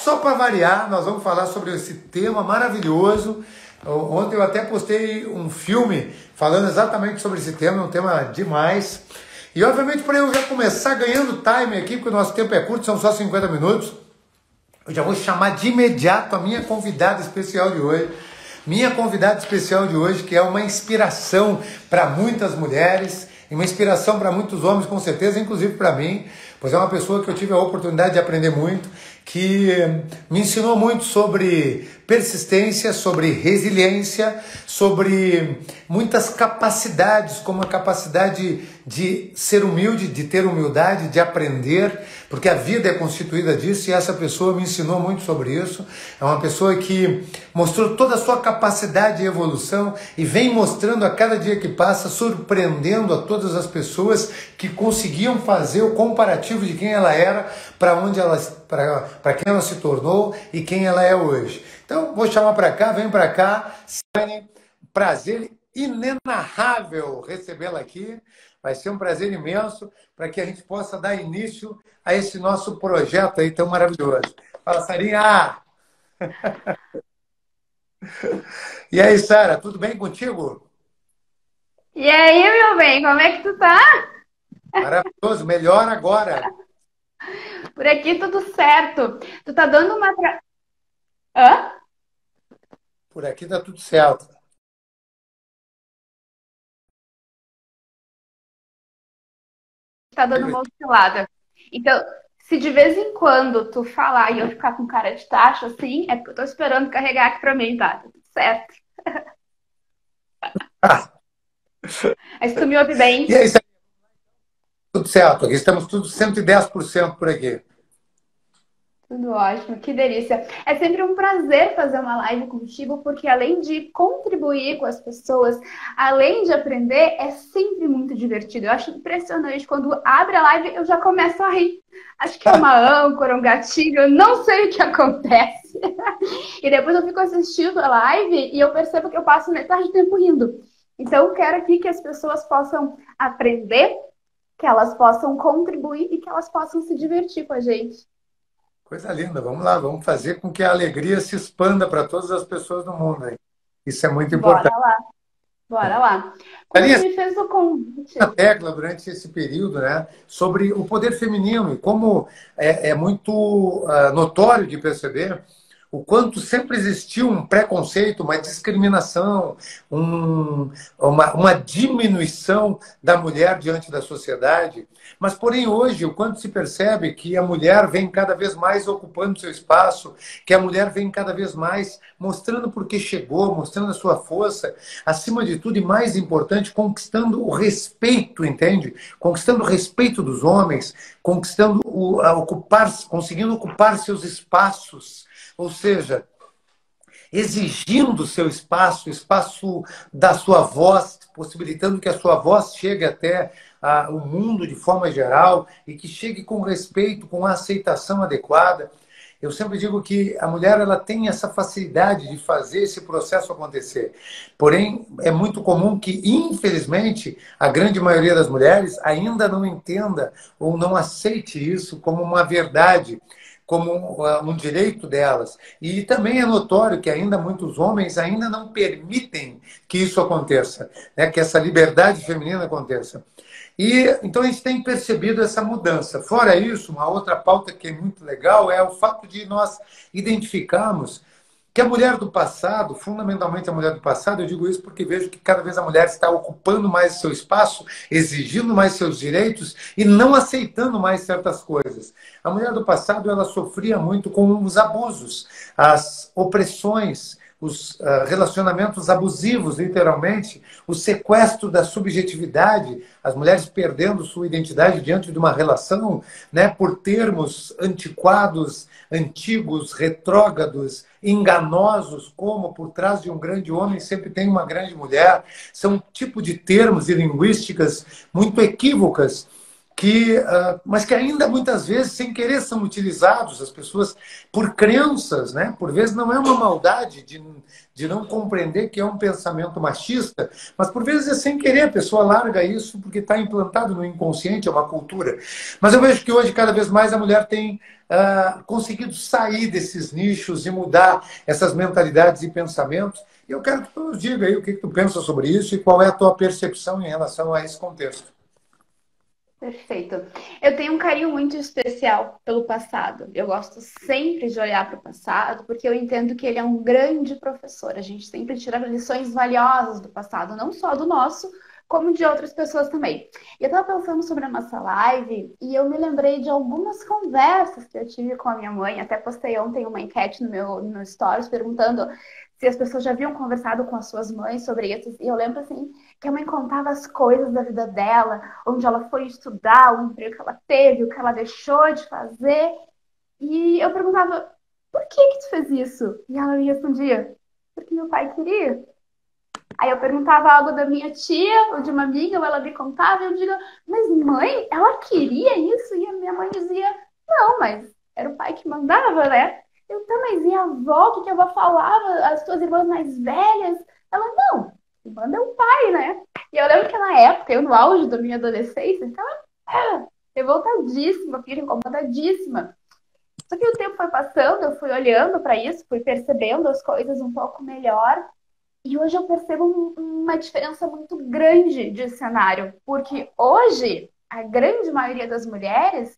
só para variar, nós vamos falar sobre esse tema maravilhoso. Ontem eu até postei um filme falando exatamente sobre esse tema, um tema demais. E obviamente para eu já começar ganhando time aqui, porque o nosso tempo é curto, são só 50 minutos, eu já vou chamar de imediato a minha convidada especial de hoje. Minha convidada especial de hoje, que é uma inspiração para muitas mulheres, e uma inspiração para muitos homens, com certeza, inclusive para mim, pois é uma pessoa que eu tive a oportunidade de aprender muito, que me ensinou muito sobre persistência, sobre resiliência, sobre muitas capacidades, como a capacidade de ser humilde, de ter humildade, de aprender, porque a vida é constituída disso, e essa pessoa me ensinou muito sobre isso. É uma pessoa que mostrou toda a sua capacidade de evolução e vem mostrando a cada dia que passa, surpreendendo a todas as pessoas que conseguiam fazer o comparativo de quem ela era para quem ela se tornou e quem ela é hoje. Então, vou chamar para cá, vem para cá. Siane, prazer inenarrável recebê-la aqui. Vai ser um prazer imenso para que a gente possa dar início a esse nosso projeto aí tão maravilhoso. Fala, Sarinha! E aí, Sara, tudo bem contigo? E aí, meu bem, como é que tu tá? Maravilhoso, melhor agora. Por aqui tudo certo. Tu tá dando uma... Hã? Por aqui tá tudo certo. Tá dando uma oscilada. Então, se de vez em quando tu falar e eu ficar com cara de tacho, assim, é porque eu tô esperando carregar aqui pra mim, tá? Tá tudo certo. Ah, Mas tu me ouve bem? e aí, Sarinha, tudo certo. Aqui estamos tudo 110% por aqui. Tudo ótimo, que delícia. É sempre um prazer fazer uma live contigo, porque além de contribuir com as pessoas, além de aprender, é sempre muito divertido. Eu acho impressionante, quando abre a live eu já começo a rir. Acho que é uma âncora, um gatilho, eu não sei o que acontece. E depois eu fico assistindo a live e eu percebo que eu passo metade do tempo rindo. Então eu quero aqui que as pessoas possam aprender, que elas possam contribuir e que elas possam se divertir com a gente. Coisa linda. Vamos lá, vamos fazer com que a alegria se expanda para todas as pessoas do mundo aí. Isso é muito importante. Bora lá. Bora lá. Quando tu Sarinha, me fez o convite. a tecla durante esse período, né, sobre o poder feminino e como é muito notório de perceber o quanto sempre existiu um preconceito, uma discriminação, uma diminuição da mulher diante da sociedade. Mas, porém, hoje, o quanto se percebe que a mulher vem cada vez mais ocupando seu espaço, que a mulher vem cada vez mais mostrando por que chegou, mostrando a sua força, acima de tudo e mais importante, conquistando o respeito, entende? Conquistando o respeito dos homens, conquistando conseguindo ocupar seus espaços, ou seja, exigindo seu espaço, o espaço da sua voz, possibilitando que a sua voz chegue até o mundo de forma geral e que chegue com respeito, com a aceitação adequada. Eu sempre digo que a mulher ela tem essa facilidade de fazer esse processo acontecer. Porém, é muito comum que, infelizmente, a grande maioria das mulheres ainda não entenda ou não aceite isso como uma verdade, como um direito delas. E também é notório que ainda muitos homens ainda não permitem que isso aconteça, né? Que essa liberdade feminina aconteça. E então a gente tem percebido essa mudança. Fora isso, uma outra pauta que é muito legal é o fato de nós identificarmos que a mulher do passado, fundamentalmente a mulher do passado, eu digo isso porque vejo que cada vez a mulher está ocupando mais seu espaço, exigindo mais seus direitos e não aceitando mais certas coisas. A mulher do passado, ela sofria muito com os abusos, as opressões, os relacionamentos abusivos, literalmente, o sequestro da subjetividade, as mulheres perdendo sua identidade diante de uma relação, né, por termos antiquados, antigos, retrógrados, enganosos, como por trás de um grande homem sempre tem uma grande mulher. São um tipo de termos e linguísticas muito equívocas mas que ainda muitas vezes, sem querer, são utilizados, as pessoas, por crenças, né? Por vezes não é uma maldade de não compreender que é um pensamento machista, mas por vezes é sem querer, a pessoa larga isso porque está implantado no inconsciente, é uma cultura. Mas eu vejo que hoje, cada vez mais, a mulher tem conseguido sair desses nichos e mudar essas mentalidades e pensamentos. E eu quero que tu nos diga aí o que tu pensa sobre isso e qual é a tua percepção em relação a esse contexto. Perfeito. Eu tenho um carinho muito especial pelo passado. Eu gosto sempre de olhar para o passado, porque eu entendo que ele é um grande professor. A gente sempre tira lições valiosas do passado, não só do nosso, como de outras pessoas também. E eu estava pensando sobre a nossa live e eu me lembrei de algumas conversas que eu tive com a minha mãe. Até postei ontem uma enquete no meu stories perguntando se as pessoas já haviam conversado com as suas mães sobre isso. E eu lembro assim que a mãe contava as coisas da vida dela, onde ela foi estudar, o emprego que ela teve, o que ela deixou de fazer. E eu perguntava, por que que tu fez isso? E ela me respondia, porque meu pai queria. Aí eu perguntava algo da minha tia ou de uma amiga, ou ela me contava, e eu digo, mas mãe, ela queria isso? E a minha mãe dizia, não, mas era o pai que mandava, né? Eu, tá, mas e a avó? O que que a avó falava? As tuas irmãs mais velhas? Ela, não, quem manda é o pai, né? E eu lembro que na época, eu no auge da minha adolescência, ficava revoltadíssima, filha incomodadíssima. Só que o tempo foi passando, eu fui olhando para isso, fui percebendo as coisas um pouco melhor. E hoje eu percebo uma diferença muito grande de cenário, porque hoje a grande maioria das mulheres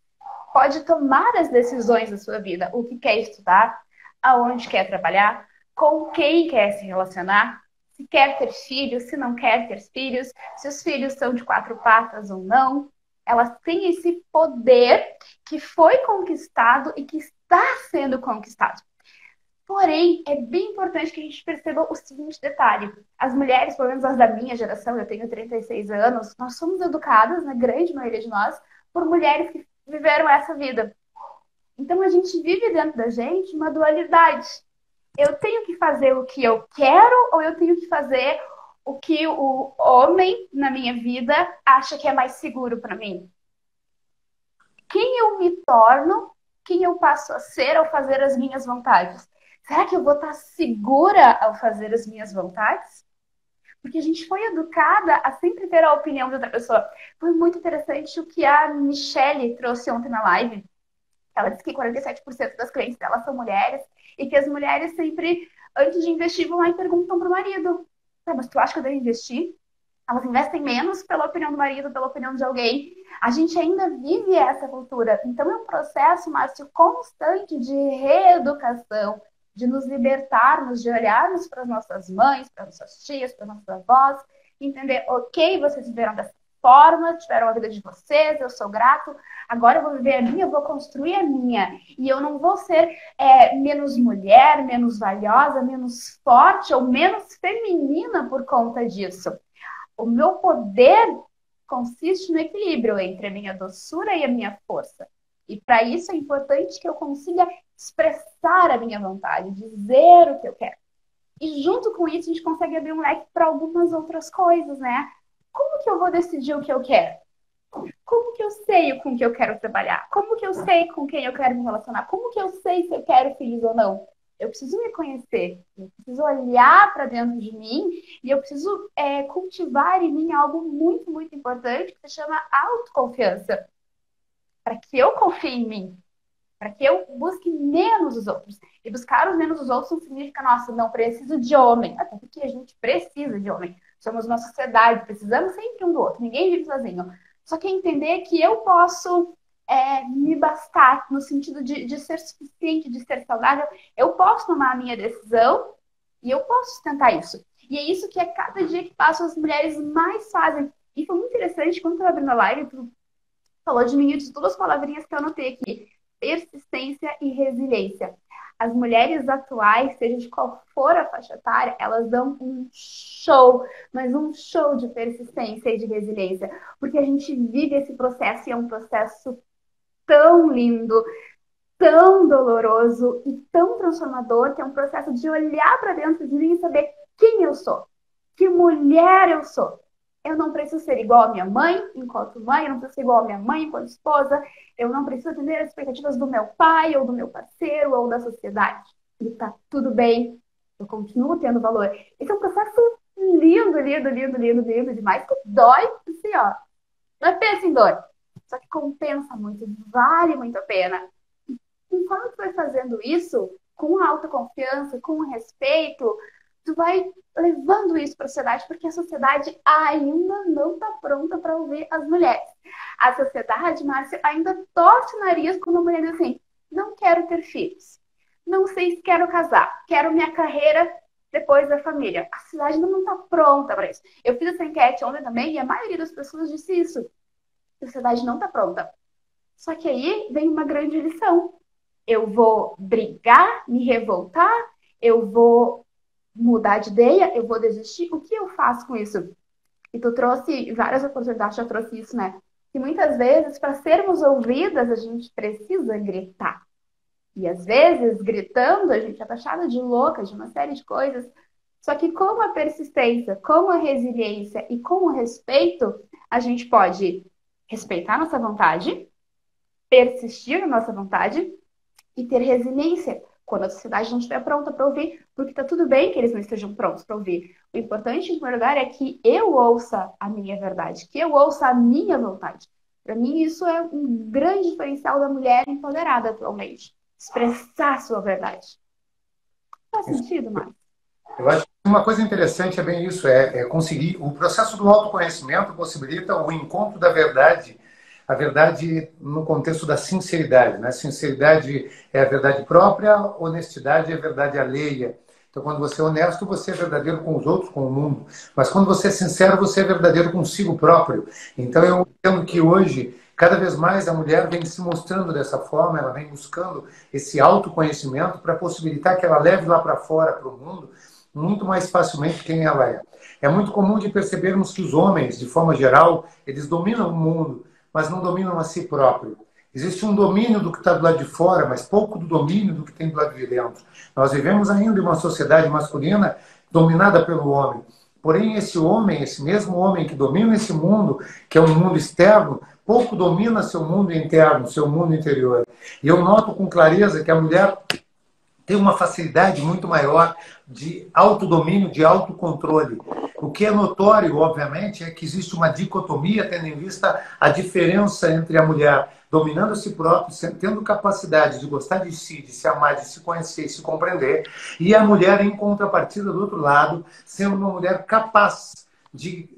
pode tomar as decisões da sua vida, o que quer estudar, aonde quer trabalhar, com quem quer se relacionar, se quer ter filhos, se não quer ter filhos, se os filhos são de quatro patas ou não. Elas têm esse poder que foi conquistado e que está sendo conquistado. Porém, é bem importante que a gente perceba o seguinte detalhe. As mulheres, pelo menos as da minha geração, eu tenho 36 anos, nós somos educadas, na grande maioria de nós, por mulheres que viveram essa vida. Então, a gente vive dentro da gente uma dualidade. Eu tenho que fazer o que eu quero ou eu tenho que fazer o que o homem na minha vida acha que é mais seguro para mim? Quem eu me torno, quem eu passo a ser ao fazer as minhas vontades? Será que eu vou estar segura ao fazer as minhas vontades? Porque a gente foi educada a sempre ter a opinião de outra pessoa. Foi muito interessante o que a Michelle trouxe ontem na live. Ela disse que 47% das clientes dela são mulheres e que as mulheres sempre, antes de investir, vão lá e perguntam para o marido: tá, mas tu acha que eu devo investir? Elas investem menos pela opinião do marido, pela opinião de alguém. A gente ainda vive essa cultura. Então é um processo, Márcio, constante de reeducação, de nos libertarmos, de olharmos para as nossas mães, para as nossas tias, para as nossas avós, entender, ok, vocês viveram dessa forma, tiveram a vida de vocês, eu sou grato, agora eu vou viver a minha, eu vou construir a minha. E eu não vou ser menos mulher, menos valiosa, menos forte ou menos feminina por conta disso. O meu poder consiste no equilíbrio entre a minha doçura e a minha força. E para isso é importante que eu consiga expressar a minha vontade, dizer o que eu quero. E junto com isso a gente consegue abrir um leque para algumas outras coisas, né? Como que eu vou decidir o que eu quero? Como que eu sei com que eu quero trabalhar? Como que eu sei com quem eu quero me relacionar? Como que eu sei se eu quero filhos ou não? Eu preciso me conhecer, eu preciso olhar para dentro de mim e eu preciso cultivar em mim algo muito, muito importante que se chama autoconfiança. Para que eu confie em mim, para que eu busque menos os outros. E buscar os menos os outros não significa, nossa, não preciso de homem. Até porque a gente precisa de homem. Somos uma sociedade, precisamos sempre um do outro. Ninguém vive sozinho. Só que entender que eu posso me bastar no sentido de ser suficiente, de ser saudável. Eu posso tomar a minha decisão e eu posso sustentar isso. E é isso que a cada dia que passa as mulheres mais fazem. E foi muito interessante, quando eu estava abrindo a live, tu falou de mim de duas palavrinhas que eu anotei aqui: persistência e resiliência. As mulheres atuais, seja de qual for a faixa etária, elas dão um show, mas um show de persistência e de resiliência, porque a gente vive esse processo e é um processo tão lindo, tão doloroso e tão transformador, que é um processo de olhar para dentro de mim e saber quem eu sou, que mulher eu sou. Eu não preciso ser igual à minha mãe enquanto mãe, eu não preciso ser igual à minha mãe enquanto esposa, eu não preciso atender as expectativas do meu pai, ou do meu parceiro, ou da sociedade. E tá tudo bem, eu continuo tendo valor. Esse é um processo lindo, lindo, lindo, lindo, lindo demais, que dói, assim, ó. Não é pensa em dor, só que compensa muito, vale muito a pena. Conforme tu vai fazendo isso, com autoconfiança, com respeito, tu vai levando isso para a sociedade, porque a sociedade ainda não está pronta para ouvir as mulheres. A sociedade, Márcia, ainda torce o nariz quando a mulher diz assim, não quero ter filhos, não sei se quero casar, quero minha carreira depois da família. A sociedade ainda não está pronta para isso. Eu fiz essa enquete ontem também e a maioria das pessoas disse isso. A sociedade não está pronta. Só que aí vem uma grande lição. Eu vou brigar, me revoltar, eu vou mudar de ideia, eu vou desistir. O que eu faço com isso? E tu trouxe várias oportunidades, já trouxe isso, né? Que muitas vezes, para sermos ouvidas, a gente precisa gritar. E às vezes, gritando, a gente é taxada de louca, de uma série de coisas. Só que com a persistência, com a resiliência e com o respeito, a gente pode respeitar nossa vontade, persistir na nossa vontade e ter resiliência quando a sociedade não estiver pronta para ouvir, porque tá tudo bem que eles não estejam prontos para ouvir. O importante, em primeiro lugar, é que eu ouça a minha verdade, que eu ouça a minha vontade. Para mim, isso é um grande diferencial da mulher empoderada atualmente. Expressar a sua verdade. Faz sentido, Marcos? Eu acho que uma coisa interessante é bem isso, é conseguir... O processo do autoconhecimento possibilita o encontro da verdade, a verdade no contexto da sinceridade, né? Sinceridade é a verdade própria, honestidade é a verdade alheia. Então, quando você é honesto, você é verdadeiro com os outros, com o mundo. Mas quando você é sincero, você é verdadeiro consigo próprio. Então, eu entendo que hoje, cada vez mais, a mulher vem se mostrando dessa forma, ela vem buscando esse autoconhecimento para possibilitar que ela leve lá para fora, para o mundo, muito mais facilmente quem ela é. É muito comum de percebermos que os homens, de forma geral, eles dominam o mundo, mas não dominam a si próprio. Existe um domínio do que está do lado de fora, mas pouco do domínio do que tem do lado de dentro. Nós vivemos ainda em uma sociedade masculina dominada pelo homem. Porém, esse homem, esse mesmo homem que domina esse mundo, que é um mundo externo, pouco domina seu mundo interno, seu mundo interior. E eu noto com clareza que a mulher tem uma facilidade muito maior de autodomínio, de autocontrole. O que é notório, obviamente, é que existe uma dicotomia, tendo em vista a diferença entre a mulher dominando a si própria, tendo capacidade de gostar de si, de se amar, de se conhecer, se compreender, e a mulher, em contrapartida, do outro lado, sendo uma mulher capaz de,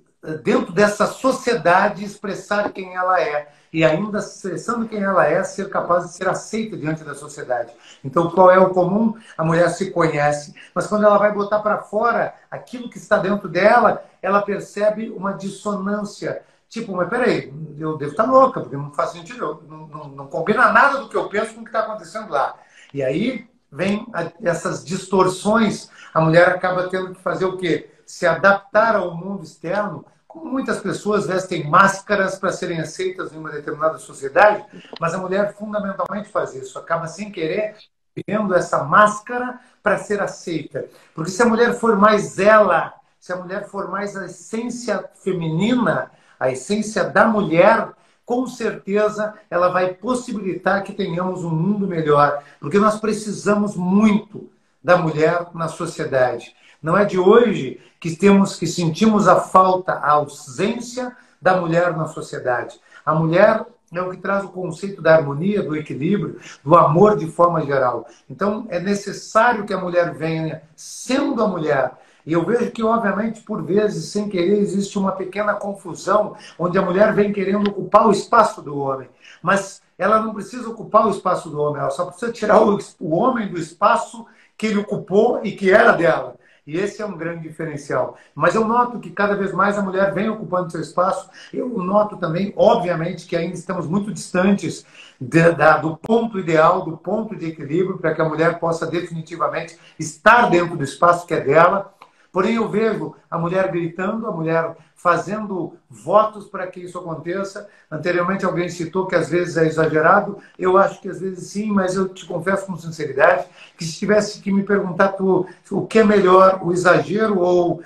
dentro dessa sociedade, expressar quem ela é, e ainda expressando quem ela é, ser capaz de ser aceita diante da sociedade. Então, qual é o comum? A mulher se conhece, mas quando ela vai botar para fora aquilo que está dentro dela, ela percebe uma dissonância. Tipo, mas peraí, eu devo estar louca, porque não faz sentido, não combina nada do que eu penso com o que está acontecendo lá. E aí vem essas distorções, a mulher acaba tendo que fazer o quê? Se adaptar ao mundo externo. Como muitas pessoas vestem máscaras para serem aceitas em uma determinada sociedade, mas a mulher fundamentalmente faz isso, acaba sem querer vivendo essa máscara para ser aceita. Porque se a mulher for mais ela, se a mulher for mais a essência feminina, a essência da mulher, com certeza ela vai possibilitar que tenhamos um mundo melhor, porque nós precisamos muito da mulher na sociedade. Não é de hoje que sentimos a falta, a ausência da mulher na sociedade. A mulher é o que traz o conceito da harmonia, do equilíbrio, do amor de forma geral. Então, é necessário que a mulher venha sendo a mulher. E eu vejo que, obviamente, por vezes, sem querer, existe uma pequena confusão, onde a mulher vem querendo ocupar o espaço do homem. Mas ela não precisa ocupar o espaço do homem, ela só precisa tirar o homem do espaço que ele ocupou e que era dela. E esse é um grande diferencial. Mas eu noto que cada vez mais a mulher vem ocupando seu espaço. Eu noto também, obviamente, que ainda estamos muito distantes do ponto ideal, do ponto de equilíbrio, para que a mulher possa definitivamente estar dentro do espaço que é dela. Porém, eu vejo a mulher gritando, a mulher fazendo votos para que isso aconteça. Anteriormente alguém citou que às vezes é exagerado. Eu acho que às vezes sim, mas eu te confesso com sinceridade que se tivesse que me perguntar o que é melhor, o exagero ou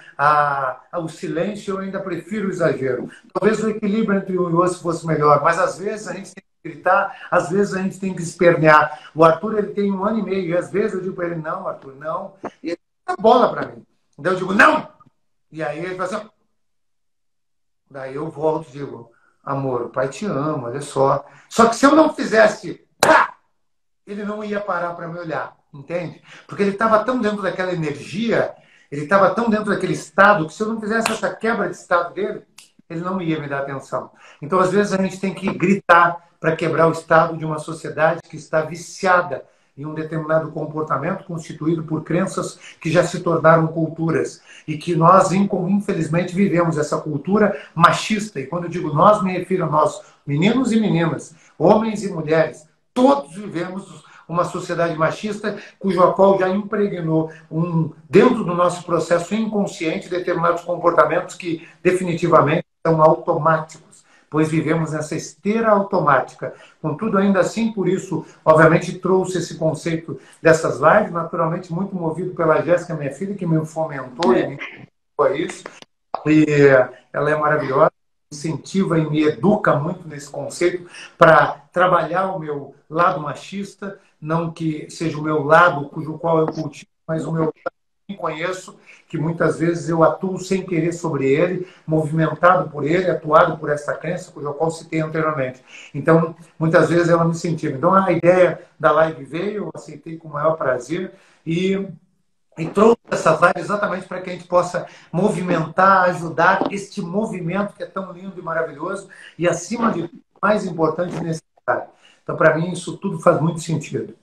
o silêncio, eu ainda prefiro o exagero. Talvez o equilíbrio entre um e outro fosse melhor, mas às vezes a gente tem que gritar, às vezes a gente tem que espernear. O Arthur ele tem 1 ano e meio, e às vezes eu digo para ele, não, Arthur, não. E ele dá bola para mim. Então eu digo, não! E aí ele fala assim, daí eu volto e digo, amor, o pai te ama, olha só. Só que se eu não fizesse, pá, ele não ia parar para me olhar, entende? Porque ele estava tão dentro daquela energia, ele estava tão dentro daquele estado, que se eu não fizesse essa quebra de estado dele, ele não ia me dar atenção. Então, às vezes, a gente tem que gritar para quebrar o estado de uma sociedade que está viciada em um determinado comportamento constituído por crenças que já se tornaram culturas e que nós, infelizmente, vivemos essa cultura machista. E quando eu digo nós, me refiro a nós, meninos e meninas, homens e mulheres, todos vivemos uma sociedade machista cujo qual já impregnou dentro do nosso processo inconsciente determinados comportamentos que definitivamente são automáticos, pois vivemos nessa esteira automática. Contudo, ainda assim, por isso, obviamente, trouxe esse conceito dessas lives, naturalmente muito movido pela Jéssica, minha filha, que me fomentou e me ensinou a isso. E ela é maravilhosa, me incentiva e me educa muito nesse conceito para trabalhar o meu lado machista, não que seja o meu lado cujo qual eu cultivo, mas o meu lado que eu conheço, que muitas vezes eu atuo sem querer sobre ele, movimentado por ele, atuado por essa crença, cujo qual citei anteriormente. Então, muitas vezes ela me incentiva. Então, a ideia da live veio, eu aceitei com o maior prazer e trouxe essas lives exatamente para que a gente possa movimentar, ajudar este movimento que é tão lindo e maravilhoso e, acima de tudo, mais importante e necessário. Então, para mim, isso tudo faz muito sentido.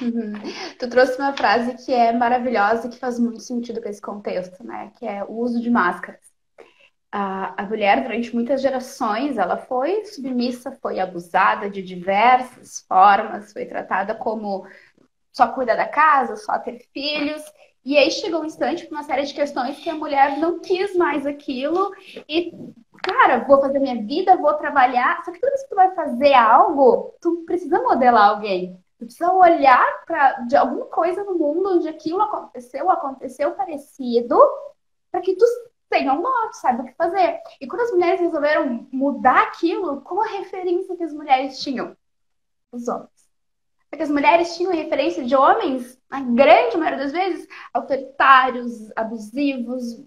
Uhum. Tu trouxe uma frase que é maravilhosa e que faz muito sentido para esse contexto, né? Que é o uso de máscaras. A mulher, durante muitas gerações, ela foi submissa, foi abusada de diversas formas, foi tratada como só cuidar da casa, só ter filhos. E aí chegou um instante com uma série de questões que a mulher não quis mais aquilo e, cara, vou fazer minha vida, vou trabalhar. Só que toda vez que tu vai fazer algo, tu precisa modelar alguém. Tu precisa olhar para de alguma coisa no mundo onde aquilo aconteceu parecido, para que tu tenha um norte, saiba o que fazer. E quando as mulheres resolveram mudar aquilo, qual a referência que as mulheres tinham? Os homens. Porque as mulheres tinham referência de homens, na grande maioria das vezes, autoritários, abusivos.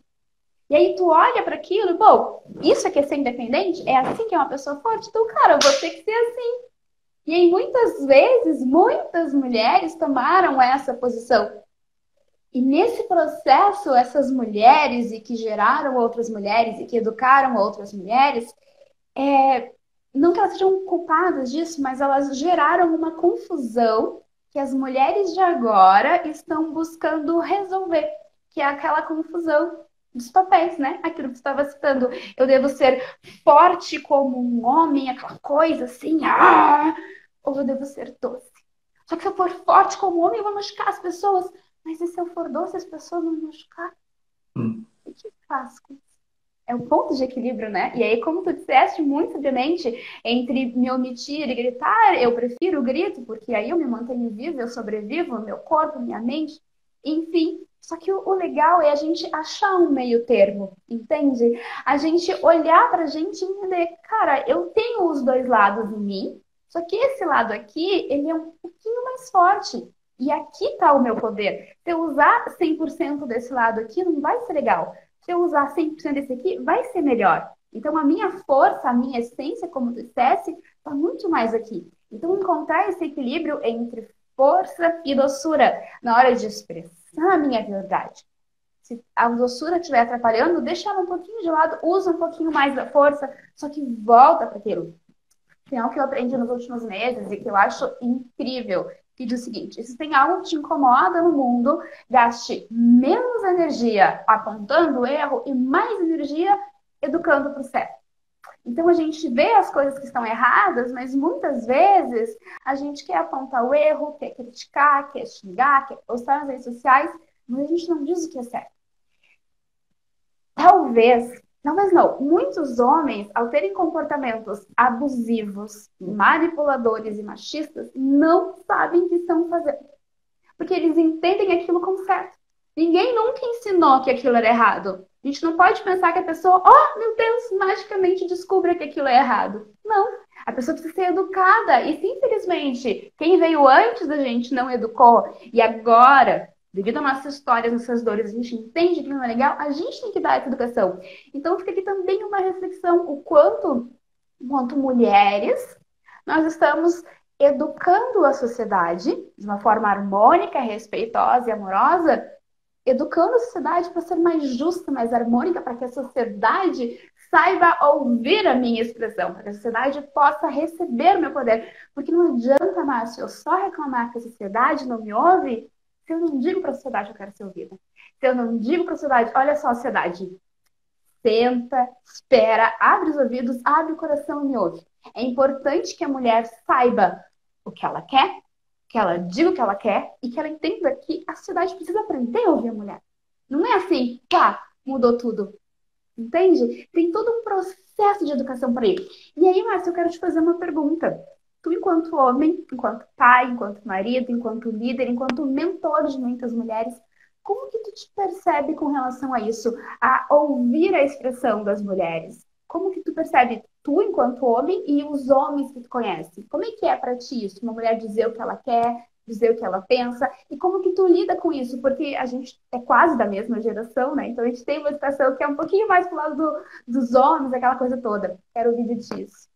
E aí tu olha para aquilo e, pô, isso aqui é ser independente? É assim que é uma pessoa forte? Então, cara, eu vou ter que ser assim. E aí, muitas vezes, muitas mulheres tomaram essa posição. E nesse processo, essas mulheres e que geraram outras mulheres e que educaram outras mulheres, não que elas sejam culpadas disso, mas elas geraram uma confusão que as mulheres de agora estão buscando resolver, que é aquela confusão dos papéis, né? Aquilo que você estava citando. Eu devo ser forte como um homem, aquela coisa assim, ou eu devo ser doce. Só que se eu for forte como homem, eu vou machucar as pessoas. Mas e se eu for doce, as pessoas vão me machucar? O que eu faço com isso? É um ponto de equilíbrio, né? E aí, como tu disseste muito sabiamente, entre me omitir e gritar, eu prefiro o grito, porque aí eu me mantenho vivo, eu sobrevivo, meu corpo, minha mente, enfim. Só que o legal é a gente achar um meio termo, entende? A gente olhar pra gente e entender, cara, eu tenho os dois lados em mim, só que esse lado aqui, ele é um pouquinho mais forte. E aqui tá o meu poder. Se eu usar 100% desse lado aqui, não vai ser legal. Se eu usar 100% desse aqui, vai ser melhor. Então, a minha força, a minha essência, como tu dissesse, está muito mais aqui. Então, encontrar esse equilíbrio entre força e doçura na hora de expressar a minha verdade. Se a doçura estiver atrapalhando, deixa ela um pouquinho de lado, usa um pouquinho mais da força, só que volta para aquilo. Tem algo que eu aprendi nos últimos meses e que eu acho incrível, que diz o seguinte: se tem algo que te incomoda no mundo, gaste menos energia apontando o erro e mais energia educando para o certo. Então a gente vê as coisas que estão erradas, mas muitas vezes a gente quer apontar o erro, quer criticar, quer xingar, quer postar nas redes sociais, mas a gente não diz o que é certo. Talvez Talvez não. Muitos homens, ao terem comportamentos abusivos, manipuladores e machistas, não sabem o que estão fazendo. Porque eles entendem aquilo como certo. Ninguém nunca ensinou que aquilo era errado. A gente não pode pensar que a pessoa, oh, meu Deus, magicamente descubra que aquilo é errado. Não. A pessoa precisa ser educada. E se, infelizmente, quem veio antes da gente não educou, e agora, devido às nossas histórias, nossas dores, a gente entende que não é legal, a gente tem que dar essa educação. Então, fica aqui também uma reflexão, o quanto, enquanto mulheres, nós estamos educando a sociedade de uma forma harmônica, respeitosa e amorosa, educando a sociedade para ser mais justa, mais harmônica, para que a sociedade saiba ouvir a minha expressão, para que a sociedade possa receber o meu poder. Porque não adianta, Márcio, eu só reclamar que a sociedade não me ouve se eu não digo para a sociedade que eu quero ser ouvida. Se eu não digo para a sociedade, olha só, sociedade, senta, espera, abre os ouvidos, abre o coração e me ouve. É importante que a mulher saiba o que ela quer, que ela diga o que ela quer e que ela entenda que a sociedade precisa aprender a ouvir a mulher. Não é assim, pá, mudou tudo. Entende? Tem todo um processo de educação para ele. E aí, Márcio, eu quero te fazer uma pergunta. Tu, enquanto homem, enquanto pai, enquanto marido, enquanto líder, enquanto mentor de muitas mulheres, como que tu te percebe com relação a isso? A ouvir a expressão das mulheres? Como que tu percebe tu enquanto homem e os homens que tu conhece? Como é que é para ti isso? Uma mulher dizer o que ela quer, dizer o que ela pensa, e como que tu lida com isso? Porque a gente é quase da mesma geração, né? Então a gente tem uma educação que é um pouquinho mais pro lado dos homens, aquela coisa toda. Quero ouvir de ti isso.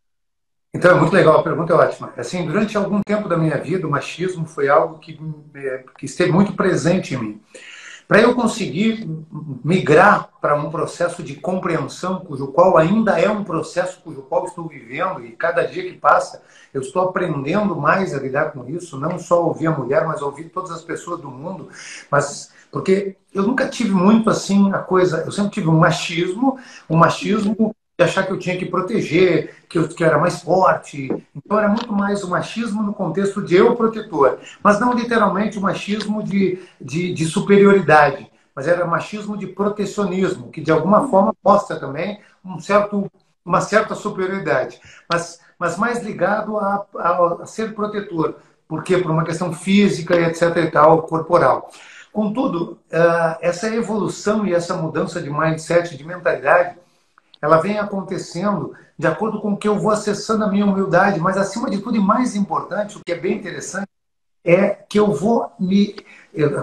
Então, é muito legal, a pergunta é ótima. Assim, durante algum tempo da minha vida, o machismo foi algo que esteve muito presente em mim. Para eu conseguir migrar para um processo de compreensão, cujo qual ainda é um processo cujo qual estou vivendo, e cada dia que passa eu estou aprendendo mais a lidar com isso, não só ouvir a mulher, mas ouvir todas as pessoas do mundo, mas porque eu nunca tive muito assim a coisa, eu sempre tive um machismo de achar que eu tinha que proteger, que eu era mais forte. Então era muito mais o machismo no contexto de eu protetor, mas não literalmente o machismo de superioridade, mas era machismo de protecionismo, que de alguma forma mostra também uma certa superioridade, mas mais ligado a ser protetor, porque por uma questão física e etc e tal, corporal. Contudo, essa evolução e essa mudança de mindset, de mentalidade, ela vem acontecendo de acordo com o que eu vou acessando a minha humildade, mas acima de tudo e mais importante, o que é bem interessante, é que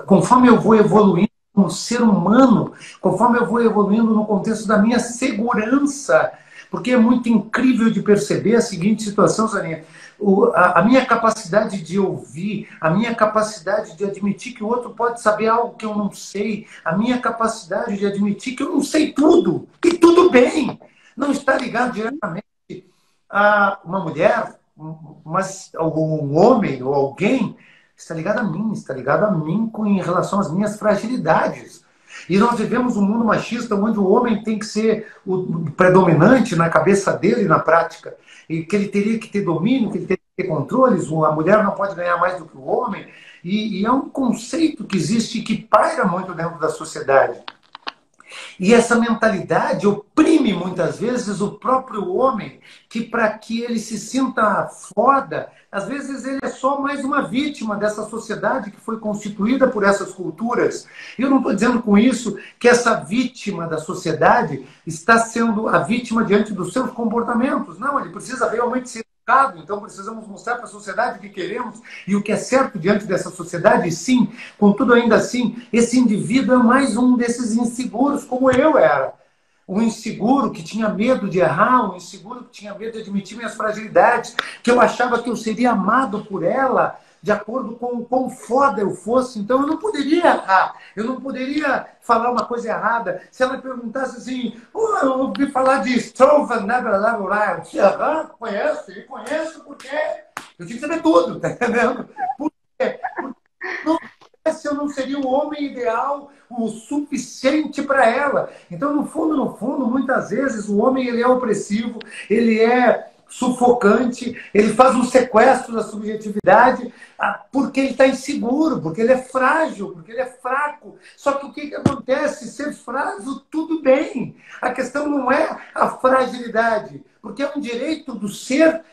conforme eu vou evoluindo como ser humano, conforme eu vou evoluindo no contexto da minha segurança, porque é muito incrível de perceber a seguinte situação, Zaninha, a minha capacidade de ouvir, a minha capacidade de admitir que o outro pode saber algo que eu não sei, a minha capacidade de admitir que eu não sei tudo, e tudo bem, não está ligado diretamente a uma mulher, mas um homem ou alguém, está ligado a mim, está ligado a mim em relação às minhas fragilidades. E nós vivemos um mundo machista onde o homem tem que ser o predominante na cabeça dele na prática. E que ele teria que ter domínio, que ele teria que ter controles, a mulher não pode ganhar mais do que o homem. E é um conceito que existe e que paira muito dentro da sociedade. E essa mentalidade oprime muitas vezes o próprio homem, que para que ele se sinta foda, às vezes ele é só mais uma vítima dessa sociedade que foi constituída por essas culturas. E eu não estou dizendo com isso que essa vítima da sociedade está sendo a vítima diante dos seus comportamentos. Não, ele precisa realmente ser educado, então precisamos mostrar para a sociedade o que queremos e o que é certo diante dessa sociedade. E sim, contudo, ainda assim, esse indivíduo é mais um desses inseguros, como eu era. Um inseguro que tinha medo de errar, um inseguro que tinha medo de admitir minhas fragilidades, que eu achava que eu seria amado por ela de acordo com o quão foda eu fosse. Então eu não poderia errar, eu não poderia falar uma coisa errada. Se ela perguntasse assim, eu ouvi falar de Strovan, conheço porque eu tinha que saber tudo, tá entendendo? Por quê? Porque eu não seria o homem ideal o suficiente para ela. Então, no fundo, muitas vezes o homem ele é opressivo, ele é sufocante, ele faz um sequestro da subjetividade, porque ele está inseguro, porque ele é frágil, porque ele é fraco. Só que o que acontece? Ser frágil, tudo bem. A questão não é a fragilidade, porque é um direito do ser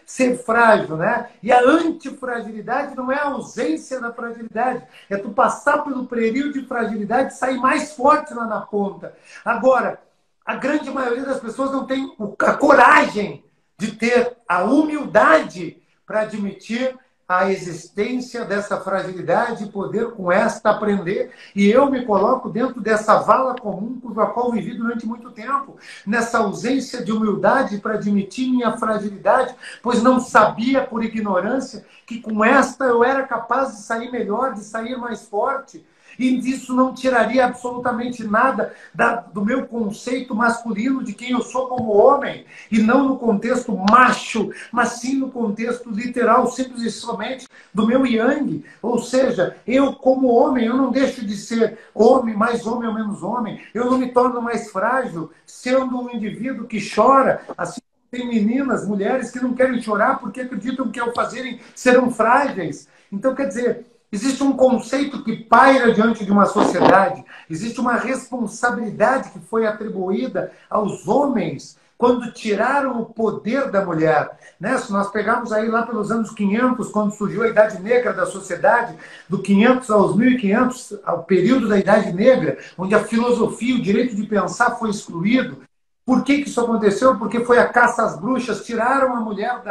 frágil, né? E a antifragilidade não é a ausência da fragilidade, é tu passar pelo período de fragilidade e sair mais forte lá na ponta. Agora, a grande maioria das pessoas não tem a coragem de ter a humildade para admitir a existência dessa fragilidade e poder com esta aprender. E eu me coloco dentro dessa vala comum por a qual vivi durante muito tempo, nessa ausência de humildade para admitir minha fragilidade, pois não sabia por ignorância que com esta eu era capaz de sair melhor, de sair mais forte. E isso não tiraria absolutamente nada do meu conceito masculino de quem eu sou como homem. E não no contexto macho, mas sim no contexto literal, simples e somente do meu yang. Ou seja, eu como homem, eu não deixo de ser homem, mais homem ou menos homem. Eu não me torno mais frágil sendo um indivíduo que chora, assim. Tem meninas, mulheres que não querem chorar porque acreditam que ao fazerem serão frágeis. Então, quer dizer, existe um conceito que paira diante de uma sociedade, existe uma responsabilidade que foi atribuída aos homens quando tiraram o poder da mulher. Né? Se nós pegarmos aí lá pelos anos 500, quando surgiu a Idade Negra da sociedade, do 500 aos 1500, ao período da Idade Negra, onde a filosofia, o direito de pensar foi excluído. Por que isso aconteceu? Porque foi a caça às bruxas, tiraram a mulher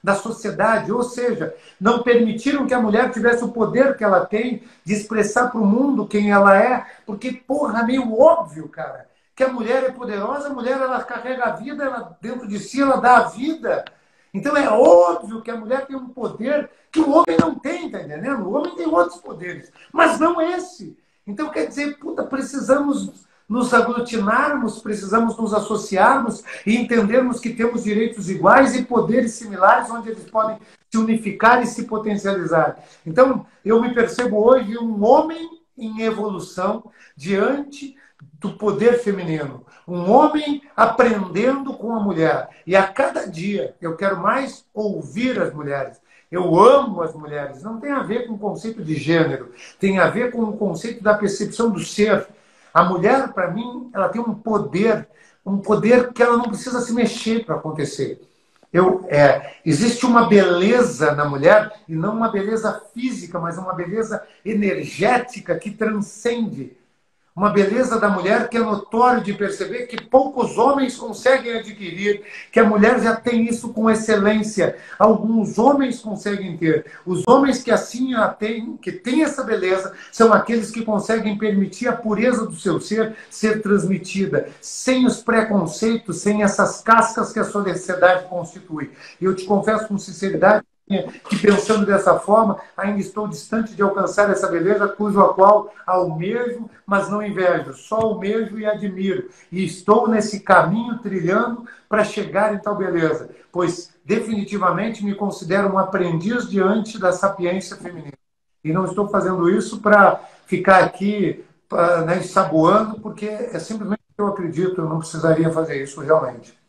da sociedade, ou seja, não permitiram que a mulher tivesse o poder que ela tem de expressar para o mundo quem ela é, porque, porra, é meio óbvio, cara, que a mulher é poderosa, a mulher ela carrega a vida, ela, dentro de si ela dá a vida. Então é óbvio que a mulher tem um poder que o homem não tem, tá entendendo? O homem tem outros poderes, mas não esse. Então quer dizer, puta, precisamos nos aglutinarmos, precisamos nos associarmos e entendermos que temos direitos iguais e poderes similares, onde eles podem se unificar e se potencializar. Então, eu me percebo hoje um homem em evolução diante do poder feminino. Um homem aprendendo com a mulher. E a cada dia eu quero mais ouvir as mulheres. Eu amo as mulheres. Não tem a ver com o conceito de gênero, tem a ver com o conceito da percepção do ser. A mulher, para mim, ela tem um poder que ela não precisa se mexer para acontecer. Existe uma beleza na mulher, e não uma beleza física, mas uma beleza energética que transcende. Uma beleza da mulher que é notório de perceber que poucos homens conseguem adquirir, que a mulher já tem isso com excelência. Alguns homens conseguem ter. Os homens que assim a têm, que têm essa beleza, são aqueles que conseguem permitir a pureza do seu ser transmitida, sem os preconceitos, sem essas cascas que a sociedade constitui. E eu te confesso com sinceridade que pensando dessa forma, ainda estou distante de alcançar essa beleza cujo a qual almejo, mas não invejo, só almejo e admiro. E estou nesse caminho trilhando para chegar em tal beleza, pois definitivamente me considero um aprendiz diante da sapiência feminina. E não estou fazendo isso para ficar aqui né, ensaboando, porque é simplesmente o que eu acredito, eu não precisaria fazer isso realmente.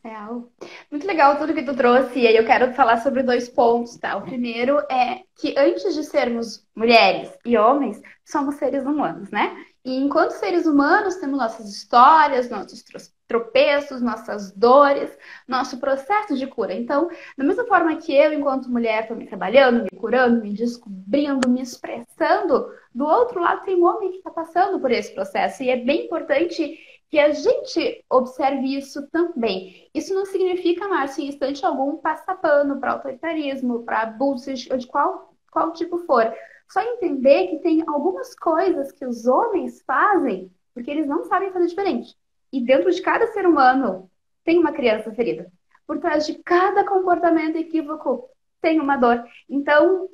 Real. Muito legal tudo que tu trouxe, e aí eu quero falar sobre dois pontos, tá? O primeiro é que antes de sermos mulheres e homens, somos seres humanos, né? E enquanto seres humanos, temos nossas histórias, nossos tropeços, nossas dores, nosso processo de cura. Então, da mesma forma que eu, enquanto mulher, estou me trabalhando, me curando, me descobrindo, me expressando, do outro lado tem um homem que está passando por esse processo, e é bem importante que a gente observe isso também. Isso não significa, Márcio, em instante algum, passar pano para autoritarismo, para abusos, de qual tipo for. Só entender que tem algumas coisas que os homens fazem porque eles não sabem fazer diferente. E dentro de cada ser humano tem uma criança ferida. Por trás de cada comportamento equívoco tem uma dor. Então,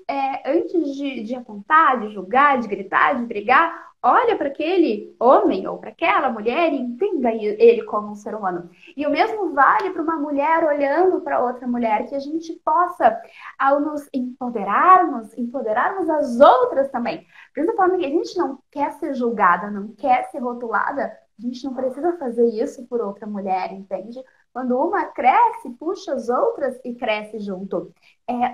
antes de apontar, de julgar, de gritar, de brigar, olha para aquele homem ou para aquela mulher e entenda ele como um ser humano. E o mesmo vale para uma mulher olhando para outra mulher, que a gente possa, ao nos empoderarmos as outras também. Da mesma forma que a gente não quer ser julgada, não quer ser rotulada, a gente não precisa fazer isso por outra mulher, entende? Quando uma cresce, puxa as outras e cresce junto.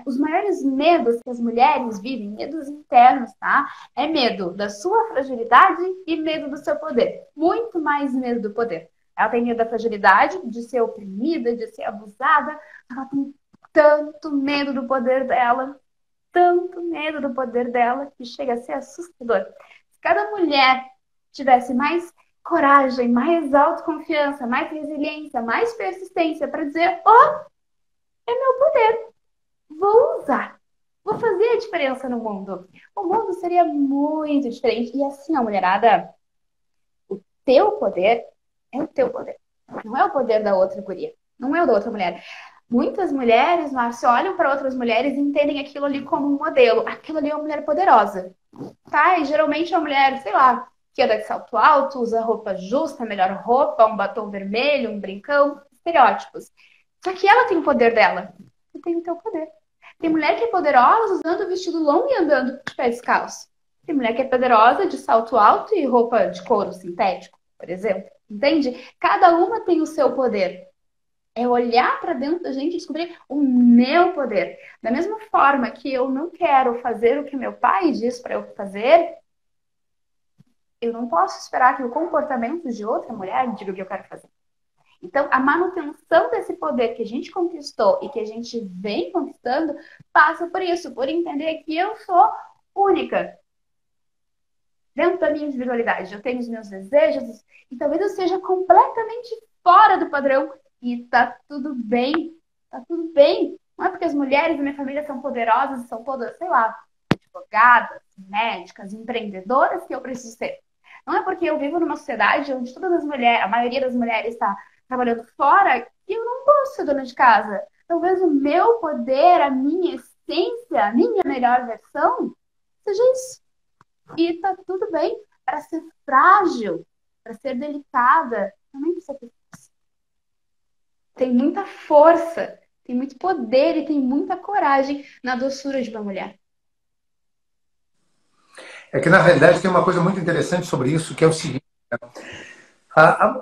Os maiores medos que as mulheres vivem, medos internos, tá? É medo da sua fragilidade e medo do seu poder. Muito mais medo do poder. Ela tem medo da fragilidade, de ser oprimida, de ser abusada. Ela tem tanto medo do poder dela, tanto medo do poder dela, que chega a ser assustador. Se cada mulher tivesse mais coragem, mais autoconfiança, mais resiliência, mais persistência para dizer: oh, é meu poder, vou usar, vou fazer a diferença no mundo. O mundo seria muito diferente. E assim, ó, mulherada, o teu poder é o teu poder. Não é o poder da outra guria. Não é o da outra mulher. Muitas mulheres, Márcio, olham para outras mulheres e entendem aquilo ali como um modelo. Aquilo ali é uma mulher poderosa. Tá? E geralmente é uma mulher, sei lá, que anda de salto alto, usa roupa justa, melhor roupa, um batom vermelho, um brincão, estereótipos. Só que ela tem o poder dela. Tu tem o teu poder. Tem mulher que é poderosa usando vestido longo e andando de pé descalço. Tem mulher que é poderosa de salto alto e roupa de couro sintético, por exemplo. Entende? Cada uma tem o seu poder. É olhar para dentro da gente e descobrir o meu poder. Da mesma forma que eu não quero fazer o que meu pai diz para eu fazer, eu não posso esperar que o comportamento de outra mulher diga o que eu quero fazer. Então, a manutenção desse poder que a gente conquistou e que a gente vem conquistando passa por isso, por entender que eu sou única. Dentro da minha individualidade, eu tenho os meus desejos e talvez eu seja completamente fora do padrão. E tá tudo bem, tá tudo bem. Não é porque as mulheres da minha família são poderosas e são todas, sei lá, advogadas, médicas, empreendedoras que eu preciso ser. Não é porque eu vivo numa sociedade onde todas as mulheres, a maioria das mulheres está trabalhando fora, que eu não posso ser dona de casa. Talvez o meu poder, a minha essência, a minha melhor versão, seja isso. E tá tudo bem. Para ser frágil, para ser delicada, também precisa ter. Tem muita força, tem muito poder e tem muita coragem na doçura de uma mulher. É que, na realidade, tem uma coisa muito interessante sobre isso, que é o seguinte: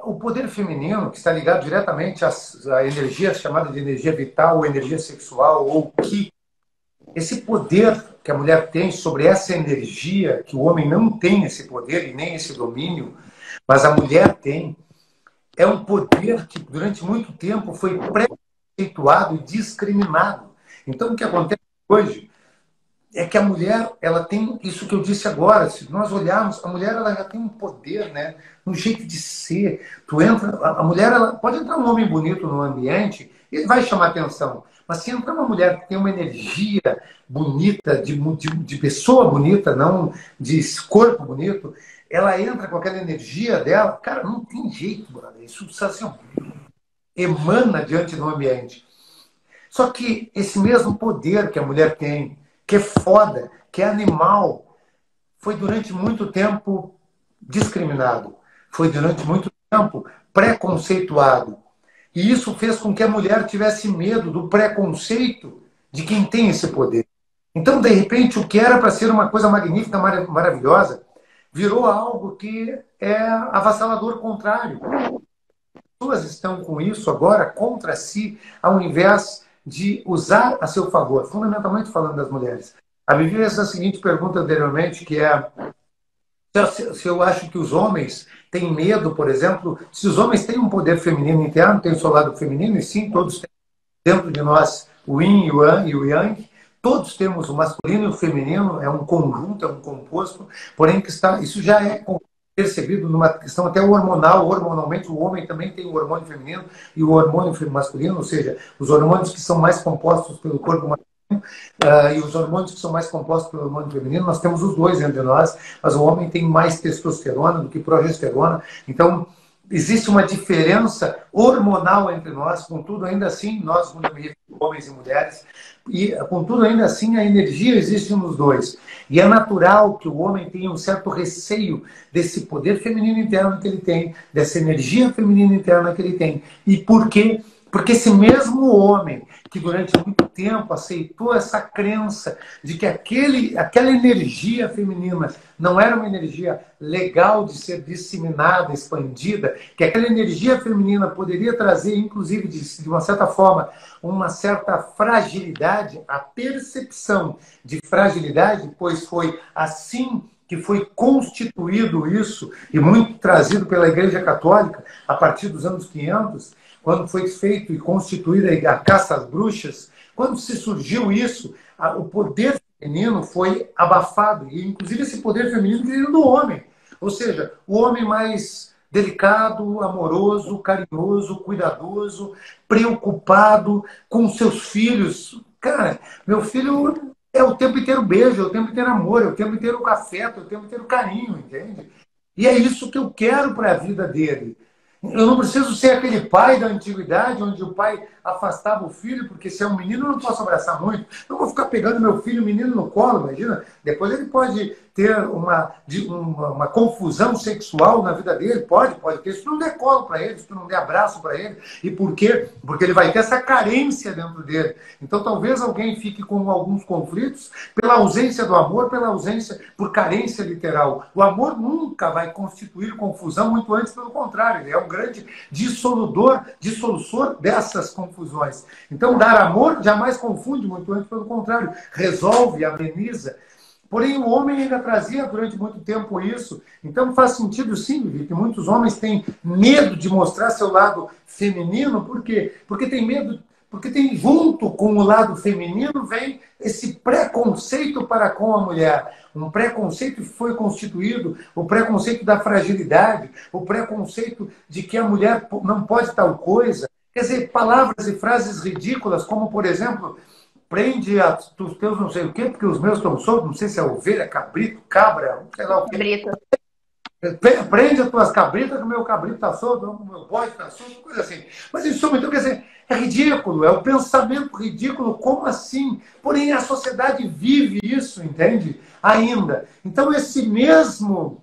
o poder feminino, que está ligado diretamente à energia chamada de energia vital, ou energia sexual, ou ki, esse poder que a mulher tem sobre essa energia, que o homem não tem esse poder e nem esse domínio, mas a mulher tem, é um poder que durante muito tempo foi preconceituado e discriminado. Então, o que acontece hoje é que a mulher, ela tem isso que eu disse agora. Se nós olharmos, a mulher, ela já tem um poder, né, no jeito de ser. Tu entra, a mulher, ela pode entrar um homem bonito no ambiente, ele vai chamar atenção. Mas se entrar uma mulher que tem uma energia bonita, de pessoa bonita, não de corpo bonito, ela entra com aquela energia dela, cara, não tem jeito, brother. Isso assim, emana diante do ambiente. Só que esse mesmo poder que a mulher tem, que é foda, que é animal, foi durante muito tempo discriminado, foi durante muito tempo preconceituado. E isso fez com que a mulher tivesse medo do preconceito de quem tem esse poder. Então, de repente, o que era para ser uma coisa magnífica, maravilhosa, virou algo que é avassalador, contrário. As pessoas estão com isso agora contra si, ao invés de usar a seu favor, fundamentalmente falando das mulheres. A Vivi fez a seguinte pergunta anteriormente, que é se eu acho que os homens têm medo, por exemplo, se os homens têm um poder feminino interno, têm o seu lado feminino, e sim, todos têm dentro de nós o yin e o yang, todos temos o masculino e o feminino, é um conjunto, é um composto, porém que está, isso já é percebido numa questão até hormonal. Hormonalmente, o homem também tem o hormônio feminino e o hormônio masculino, ou seja, os hormônios que são mais compostos pelo corpo masculino e os hormônios que são mais compostos pelo hormônio feminino, nós temos os dois entre nós, mas o homem tem mais testosterona do que progesterona. Então, existe uma diferença hormonal entre nós, contudo, ainda assim, nós, homens e mulheres, e contudo, ainda assim, a energia existe nos dois. E é natural que o homem tenha um certo receio desse poder feminino interno que ele tem, dessa energia feminina interna que ele tem. E por quê? Porque esse mesmo homem que durante muito tempo aceitou essa crença de que aquela energia feminina não era uma energia legal de ser disseminada, expandida, que aquela energia feminina poderia trazer, inclusive, de uma certa forma, uma certa fragilidade, a percepção de fragilidade, pois foi assim que foi constituído isso, e muito trazido pela Igreja Católica, a partir dos anos 500, quando foi feito e constituída a caça às bruxas, quando se surgiu isso, o poder feminino foi abafado, e inclusive esse poder feminino veio do homem. Ou seja, o homem mais delicado, amoroso, carinhoso, cuidadoso, preocupado com seus filhos. Cara, meu filho é o tempo inteiro beijo, é o tempo inteiro amor, é o tempo inteiro afeto, é o tempo inteiro carinho, entende? E é isso que eu quero para a vida dele. Eu não preciso ser aquele pai da antiguidade, onde o pai afastava o filho, porque se é um menino eu não posso abraçar muito. Não vou ficar pegando meu filho, menino, no colo, imagina. Depois ele pode ter uma confusão sexual na vida dele, pode ter. Se tu não der colo para ele, se tu não der abraço para ele. E por quê? Porque ele vai ter essa carência dentro dele. Então talvez alguém fique com alguns conflitos pela ausência do amor, por carência literal. O amor nunca vai constituir confusão, muito antes pelo contrário. Ele é um grande dissolutor dessas confusões. Então dar amor jamais confunde, muito antes pelo contrário. Resolve, ameniza. Porém, o homem ainda trazia durante muito tempo isso. Então faz sentido sim, Vivi, que muitos homens têm medo de mostrar seu lado feminino. Por quê? Porque tem medo, porque tem junto com o lado feminino vem esse preconceito para com a mulher. Um preconceito que foi constituído, o preconceito da fragilidade, o preconceito de que a mulher não pode tal coisa. Quer dizer, palavras e frases ridículas, como, por exemplo, prende os teus não sei o quê, porque os meus estão soltos, não sei se é ovelha, cabrito, cabra, sei lá o quê. Cabrito. Prende as tuas cabritas, que o meu cabrito está solto, o meu bode está solto, coisa assim. Mas em suma, então, quer dizer, é ridículo, é o pensamento ridículo, como assim? Porém, a sociedade vive isso, entende? Ainda. Então, esse mesmo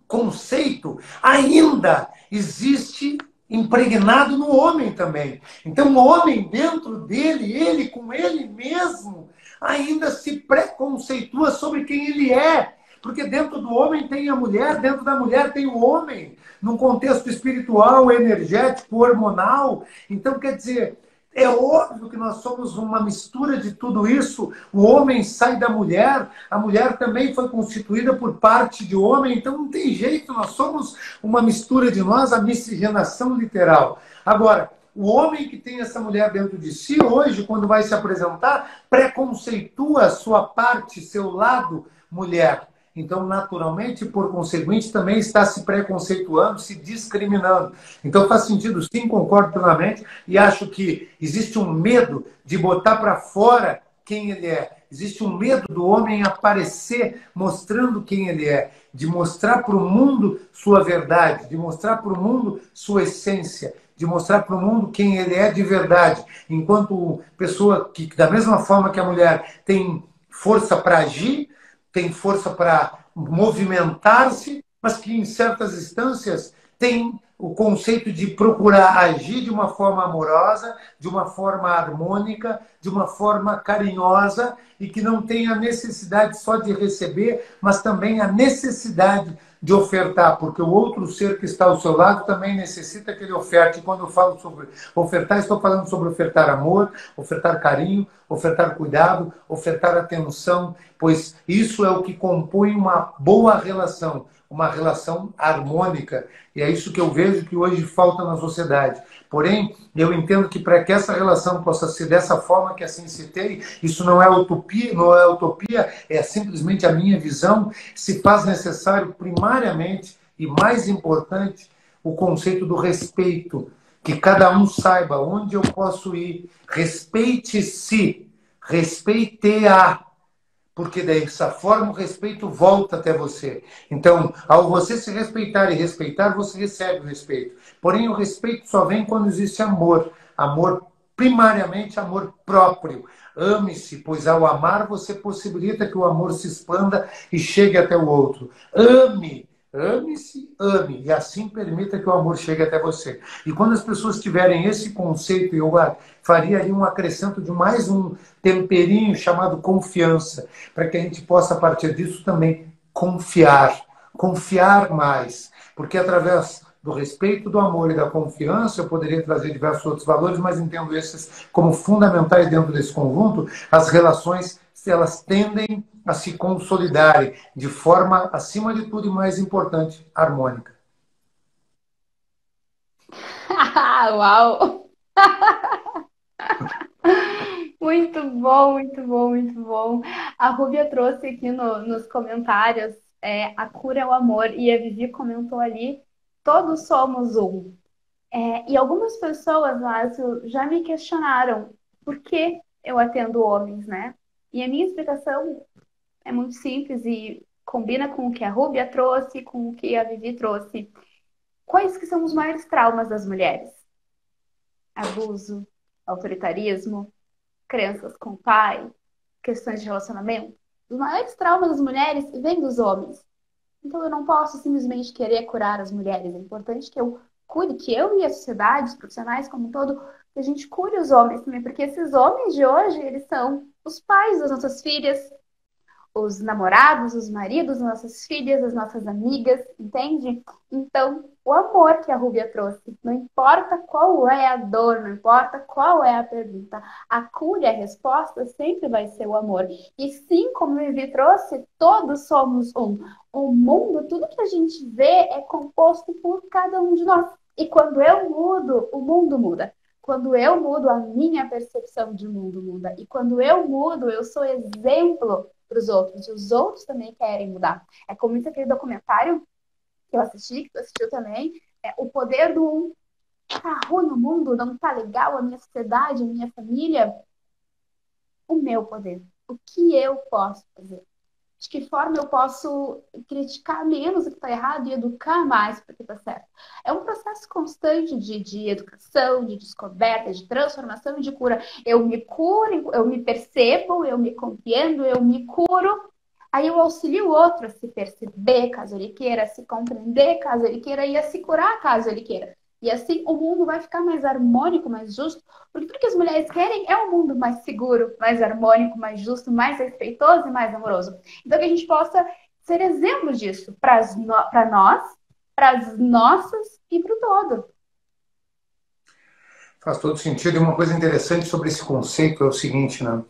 conceito ainda existe impregnado no homem também. Então, o homem dentro dele, ele com ele mesmo, ainda se preconceitua sobre quem ele é. Porque dentro do homem tem a mulher, dentro da mulher tem o homem, num contexto espiritual, energético, hormonal. Então, quer dizer, é óbvio que nós somos uma mistura de tudo isso. O homem sai da mulher, a mulher também foi constituída por parte de homem, então não tem jeito, nós somos uma mistura de nós, a miscigenação literal. Agora, o homem que tem essa mulher dentro de si, hoje, quando vai se apresentar, preconceitua a sua parte, seu lado mulher. Então, naturalmente, por conseguinte, também está se preconceituando, se discriminando. Então, faz sentido, sim, concordo plenamente, e acho que existe um medo de botar para fora quem ele é. Existe um medo do homem aparecer mostrando quem ele é, de mostrar para o mundo sua verdade, de mostrar para o mundo sua essência, de mostrar para o mundo quem ele é de verdade. Enquanto pessoa que, da mesma forma que a mulher tem força para agir, tem força para movimentar-se, mas que em certas instâncias tem o conceito de procurar agir de uma forma amorosa, de uma forma harmônica, de uma forma carinhosa e que não tem a necessidade só de receber, mas também a necessidade de ofertar, porque o outro ser que está ao seu lado também necessita que ele oferte. E quando eu falo sobre ofertar, estou falando sobre ofertar amor, ofertar carinho, ofertar cuidado, ofertar atenção, pois isso é o que compõe uma boa relação, uma relação harmônica. E é isso que eu vejo que hoje falta na sociedade. Porém, eu entendo que para que essa relação possa ser dessa forma que assim citei, isso não é utopia, é simplesmente a minha visão, se faz necessário primariamente e mais importante o conceito do respeito, que cada um saiba onde eu posso ir, respeite-se, respeite-a, porque dessa forma o respeito volta até você. Então, ao você se respeitar e respeitar, você recebe o respeito. Porém, o respeito só vem quando existe amor. Amor, primariamente, amor próprio. Ame-se, pois ao amar você possibilita que o amor se expanda e chegue até o outro. Ame, Ame-se, ame, e assim permita que o amor chegue até você. E quando as pessoas tiverem esse conceito, eu faria ali um acrescento de mais um temperinho chamado confiança, para que a gente possa, a partir disso, também confiar mais. Porque através do respeito, do amor e da confiança, eu poderia trazer diversos outros valores, mas entendo esses como fundamentais dentro desse conjunto. As relações, elas tendem a se consolidarem de forma, acima de tudo e mais importante, harmônica. Uau! Muito bom, muito bom, muito bom. A Rúbia trouxe aqui nos comentários a cura é o amor, e a Vivi comentou ali, todos somos um. E algumas pessoas, Márcio, já me questionaram por que eu atendo homens, né? E a minha explicação é muito simples e combina com o que a Rúbia trouxe, com o que a Vivi trouxe. Quais que são os maiores traumas das mulheres? Abuso, autoritarismo, crenças com o pai, questões de relacionamento. Os maiores traumas das mulheres vêm dos homens. Então eu não posso simplesmente querer curar as mulheres. É importante que eu cure, que eu e a sociedade, os profissionais como um todo, que a gente cure os homens também, porque esses homens de hoje, eles são os pais das nossas filhas, os namorados, os maridos das nossas filhas, das nossas amigas, entende? Então, o amor que a Rúbia trouxe, não importa qual é a dor, não importa qual é a pergunta, a cura e a resposta sempre vai ser o amor. E sim, como a Vivi trouxe, todos somos um. O mundo, tudo que a gente vê é composto por cada um de nós. E quando eu mudo, o mundo muda. Quando eu mudo, a minha percepção de mundo muda. E quando eu mudo, eu sou exemplo para os outros. E os outros também querem mudar. É como isso aquele documentário que eu assisti, que tu assistiu também. O poder do um. Tá ruim no mundo, não tá legal a minha sociedade, a minha família. O meu poder. O que eu posso fazer? De que forma eu posso criticar menos o que está errado e educar mais para o que está certo. É um processo constante de educação, de descoberta, de transformação e de cura. Eu me curo, eu me percebo, eu me compreendo, eu me curo. Aí eu auxilio o outro a se perceber, caso ele queira, a se compreender, caso ele queira, e a se curar, caso ele queira. E assim o mundo vai ficar mais harmônico, mais justo, porque tudo que as mulheres querem é um mundo mais seguro, mais harmônico, mais justo, mais respeitoso e mais amoroso. Então que a gente possa ser exemplo disso para nós, para as nossas e para o todo. Faz todo sentido. E uma coisa interessante sobre esse conceito é o seguinte, né?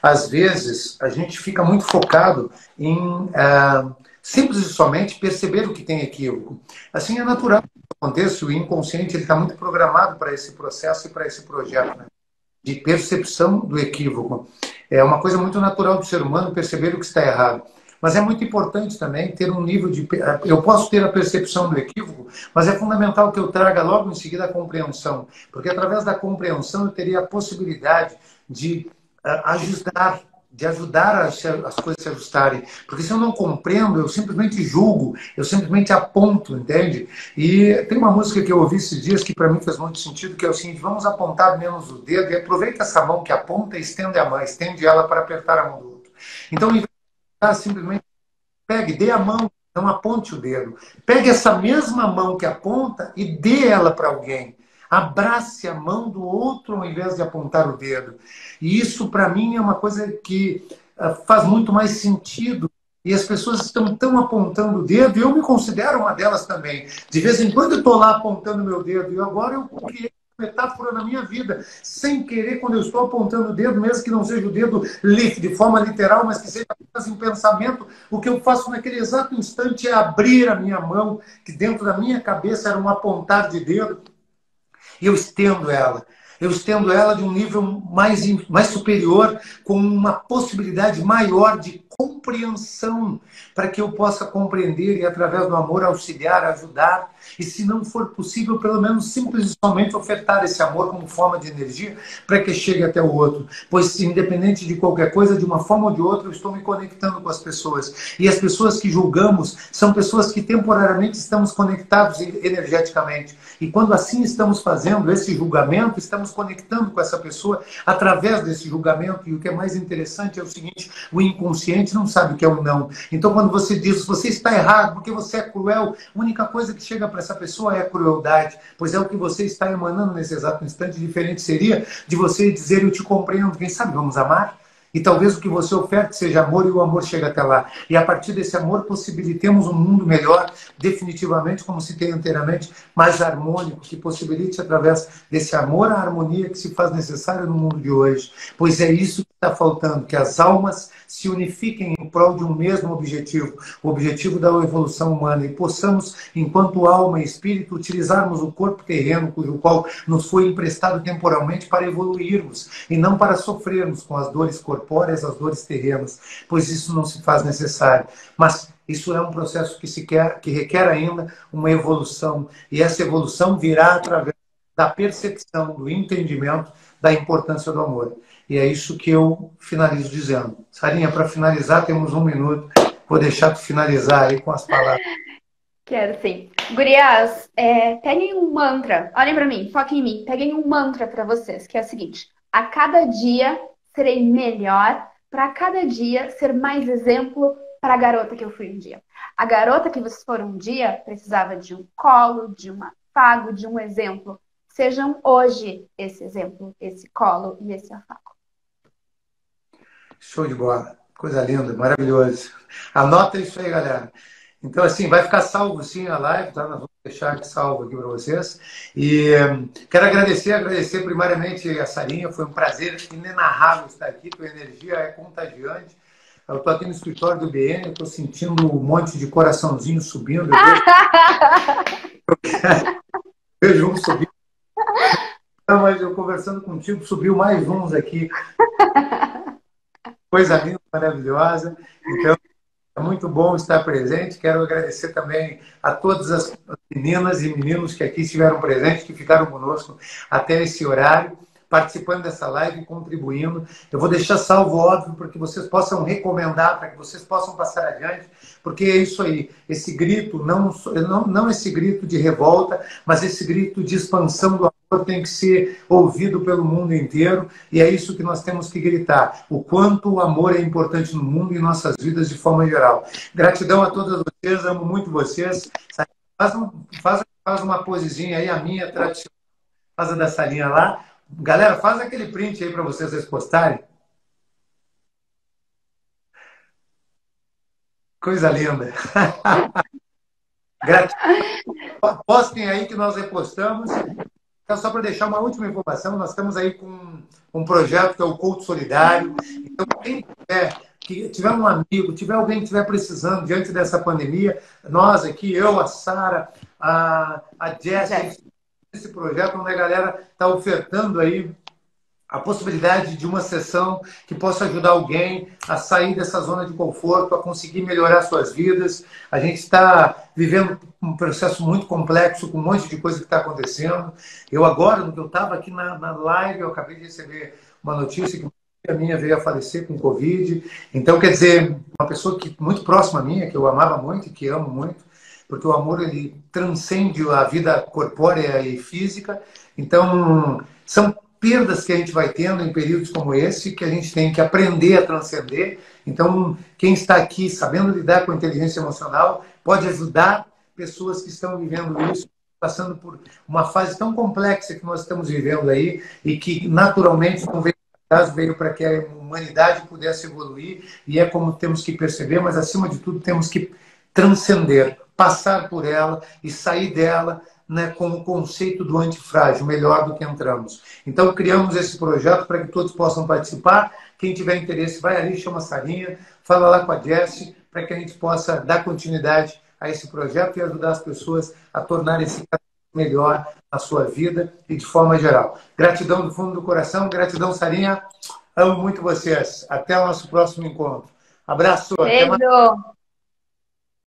Às vezes, a gente fica muito focado em simples e somente perceber o que tem equívoco. Assim, é natural que aconteça, o inconsciente está muito programado para esse processo e para esse projeto, né? De percepção do equívoco. É uma coisa muito natural do ser humano perceber o que está errado. Mas é muito importante também ter um nível de... Eu posso ter a percepção do equívoco, mas é fundamental que eu traga logo em seguida a compreensão. Porque através da compreensão eu teria a possibilidade de ajudar as coisas a se ajustarem. Porque se eu não compreendo, eu simplesmente julgo, eu simplesmente aponto, entende? E tem uma música que eu ouvi esses dias que para mim faz muito sentido, que é o seguinte: vamos apontar menos o dedo e aproveita essa mão que aponta e estende ela para apertar a mão do outro. Então, em vez de simplesmente pegue, dê a mão, não aponte o dedo. Pegue essa mesma mão que aponta e dê ela para alguém. Abrace a mão do outro ao invés de apontar o dedo. E isso, para mim, é uma coisa que faz muito mais sentido. E as pessoas estão tão apontando o dedo, e eu me considero uma delas também. De vez em quando eu estou lá apontando meu dedo, e agora eu criei uma metáfora na minha vida, sem querer, quando eu estou apontando o dedo, mesmo que não seja o dedo de forma literal, mas que seja apenas em pensamento, o que eu faço naquele exato instante é abrir a minha mão, que dentro da minha cabeça era um apontar de dedo, e eu estendo ela. Eu estendo ela de um nível mais superior, com uma possibilidade maior de compreensão, para que eu possa compreender e, através do amor, auxiliar, ajudar. E, se não for possível, pelo menos simplesmente ofertar esse amor como forma de energia para que chegue até o outro. Pois, independente de qualquer coisa, de uma forma ou de outra, eu estou me conectando com as pessoas. E as pessoas que julgamos são pessoas que temporariamente estamos conectados energeticamente. E quando assim estamos fazendo esse julgamento, estamos conectando com essa pessoa através desse julgamento. E o que é mais interessante é o seguinte: o inconsciente não sabe o que é um não. Então, quando você diz, você está errado, porque você é cruel, a única coisa que chega para essa pessoa é a crueldade, pois é o que você está emanando nesse exato instante. Diferente seria de você dizer, eu te compreendo, quem sabe vamos amar? E talvez o que você oferte seja amor e o amor chega até lá. E a partir desse amor possibilitemos um mundo melhor, definitivamente, como citei anteriormente, mais harmônico, que possibilite através desse amor a harmonia que se faz necessária no mundo de hoje. Pois é isso que está faltando, que as almas se unifiquem em prol de um mesmo objetivo, o objetivo da evolução humana, e possamos, enquanto alma e espírito, utilizarmos o corpo terreno, cujo qual nos foi emprestado temporalmente para evoluirmos, e não para sofrermos com as dores corpóreas, as dores terrenas, pois isso não se faz necessário. Mas isso é um processo que requer ainda uma evolução, e essa evolução virá através da percepção, do entendimento da importância do amor. E é isso que eu finalizo dizendo. Sarinha, para finalizar, temos 1 minuto. Vou deixar tu finalizar aí com as palavras. Quero sim. Gurias, peguem um mantra. Olhem para mim, foquem em mim. Peguem um mantra para vocês, que é o seguinte. A cada dia serei melhor, para cada dia ser mais exemplo para a garota que eu fui um dia. A garota que vocês foram um dia precisava de um colo, de um afago, de um exemplo. Sejam hoje esse exemplo, esse colo e esse afago. Show de bola. Coisa linda, maravilhoso. Anota isso aí, galera. Então, assim, vai ficar salvo sim a live, tá? Nós vamos deixar aqui salvo aqui para vocês. E quero agradecer primariamente a Sarinha, foi um prazer inenarrável estar aqui, tua energia é contagiante. Eu estou aqui no escritório do BN, eu estou sentindo um monte de coraçãozinho subindo. Eu vejo um subindo. Não, mas eu conversando contigo, subiu mais uns aqui. Coisa linda, maravilhosa. Então, é muito bom estar presente. Quero agradecer também a todas as meninas e meninos que aqui estiveram presentes, que ficaram conosco até esse horário, participando dessa live, contribuindo. Eu vou deixar salvo, óbvio, para que vocês possam recomendar, para que vocês possam passar adiante, porque é isso aí, esse grito, não esse grito de revolta, mas esse grito de expansão do amor tem que ser ouvido pelo mundo inteiro, e é isso que nós temos que gritar, o quanto o amor é importante no mundo e em nossas vidas de forma geral. Gratidão a todas vocês, amo muito vocês. Faz uma posezinha aí, a minha tradicional, faz a da Sarinha lá. Galera, faz aquele print aí para vocês postarem. Coisa linda. Postem aí que nós repostamos. Então, só para deixar uma última informação, nós estamos aí com um projeto que é o Coach Solidário. Então, quem tiver um amigo, tiver alguém que estiver precisando diante dessa pandemia, nós aqui, eu, a Sara, a Jess, esse projeto onde a galera está ofertando aí a possibilidade de uma sessão que possa ajudar alguém a sair dessa zona de conforto, a conseguir melhorar suas vidas. A gente está vivendo um processo muito complexo, com um monte de coisa que está acontecendo. Eu agora, no que eu estava aqui na live, eu acabei de receber uma notícia que a minha veio a falecer com Covid. Então, quer dizer, uma pessoa muito próxima a minha, que eu amava muito e que amo muito, porque o amor ele transcende a vida corpórea e física. Então, são perdas que a gente vai tendo em períodos como esse, que a gente tem que aprender a transcender. Então, quem está aqui sabendo lidar com a inteligência emocional pode ajudar pessoas que estão vivendo isso, passando por uma fase tão complexa que nós estamos vivendo aí e que naturalmente não veio para trás, veio para que a humanidade pudesse evoluir, e é como temos que perceber, mas acima de tudo temos que transcender, passar por ela e sair dela, né, com o conceito do antifrágil, melhor do que entramos. Então, criamos esse projeto para que todos possam participar. Quem tiver interesse, vai ali, chama a Sarinha, fala lá com a Jessie, para que a gente possa dar continuidade a esse projeto e ajudar as pessoas a tornarem esse melhor na sua vida e de forma geral. Gratidão do fundo do coração, gratidão, Sarinha. Amo muito vocês. Até o nosso próximo encontro. Abraço. Beijo.